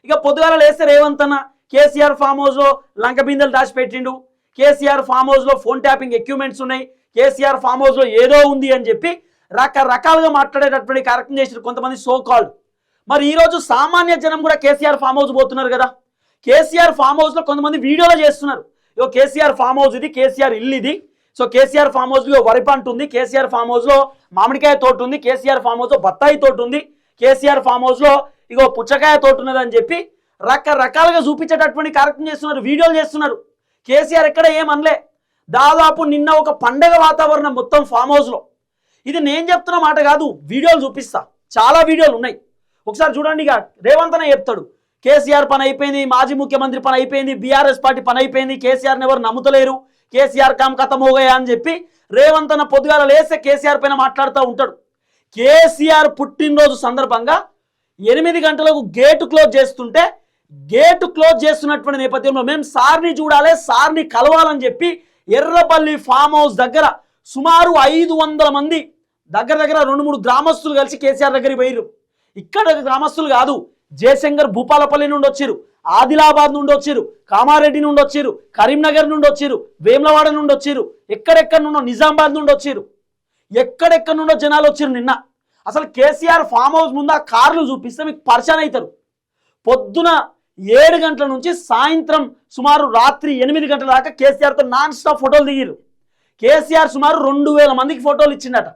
ఇక పొద్దుగాల లేస్తే రేవంత్ అన్న కేసీఆర్ ఫామ్ హౌస్ లో లంక బిందెలు దాచిపెట్టిండు, కేసీఆర్ ఫామ్ హౌస్ లో ఫోన్ ట్యాపింగ్ ఎక్విప్మెంట్స్ ఉన్నాయి, కేసీఆర్ ఫామ్ హౌస్ లో ఏదో ఉంది అని చెప్పి రకరకాలుగా మాట్లాడేటటువంటి కార్యక్రమం చేసిన కొంతమంది సో కాల్డ్. మరి ఈరోజు సామాన్య జనం కూడా కేసీఆర్ ఫామ్ హౌస్ పోతున్నారు కదా. కేసీఆర్ ఫామ్ హౌస్ లో కొంతమంది వీడియోలో చేస్తున్నారు, ఇగో కేసీఆర్ ఫామ్ హౌస్ ఇది, కేసీఆర్ ఇల్లు ఇది, సో కేసీఆర్ ఫామ్ హౌస్ లో వరి పంట ఉంది, కేసీఆర్ ఫామ్ హౌస్ లో మామిడికాయ తోట ఉంది, కేసీఆర్ ఫామ్ హౌస్ లో బత్తాయి తోట ఉంది, కేసీఆర్ ఫామ్ హౌస్ లో ఇగో పుచ్చకాయ తోట ఉన్నది అని చెప్పి రకరకాలుగా చూపించేటటువంటి కార్యక్రమం చేస్తున్నారు, వీడియోలు చేస్తున్నారు. కేసీఆర్ ఎక్కడ ఏమనలే. దాదాపు నిన్న ఒక పండగ వాతావరణం మొత్తం ఫామ్ హౌస్ లో. ఇది నేను చెప్తున్న మాట కాదు, వీడియోలు చూపిస్తా, చాలా వీడియోలు ఉన్నాయి, ఒకసారి చూడండి. ఇక రేవంత్ అన్న చెప్తాడు కేసీఆర్ పని అయిపోయింది, మాజీ ముఖ్యమంత్రి పని అయిపోయింది, బీఆర్ఎస్ పార్టీ పని అయిపోయింది, కేసీఆర్ని ఎవరు నమ్ముతలేరు, కేసీఆర్ కామ్ ఖతం హోగయా అని చెప్పి రేవంత్ అన్న పొద్దుగాల లేస్తే కేసీఆర్ పైన మాట్లాడుతూ ఉంటాడు. కేసీఆర్ పుట్టినరోజు సందర్భంగా 8 గంటలకు గేటు క్లోజ్ చేస్తుంటే, గేటు క్లోజ్ చేస్తున్నటువంటి నేపథ్యంలో మేము సార్ని చూడాలి, సార్ని కలవాలని చెప్పి ఎర్రపల్లి ఫామ్ హౌస్ దగ్గర సుమారు 500 మంది దగ్గర 2-3 గ్రామస్తులు కలిసి కేసీఆర్ దగ్గరికి పోయిర్రు. ఇక్కడ గ్రామస్తులు కాదు, జయశంకర్ భూపాలపల్లి నుండి వచ్చిరు, ఆదిలాబాద్ నుండి వచ్చిరు, కామారెడ్డి నుండి వచ్చిరు, కరీంనగర్ నుండి వచ్చిరు, వేములవాడ నుండి వచ్చిరు, ఎక్కడెక్కడ నుండో నిజామాబాద్ నుండి వచ్చిరు, ఎక్కడెక్కడ నుండో జనాలు వచ్చిరు. నిన్న అసలు కేసీఆర్ ఫామ్ హౌస్ ముందు ఆ కార్లు చూపిస్తే మీకు పరిచయం అవుతారు. పొద్దున 7 గంటల నుంచి సాయంత్రం సుమారు రాత్రి 8 గంటల దాకా కేసీఆర్తో నాన్ స్టాప్ ఫోటోలు దిగిరు. కేసీఆర్ సుమారు 2000 మందికి ఫోటోలు ఇచ్చిండట.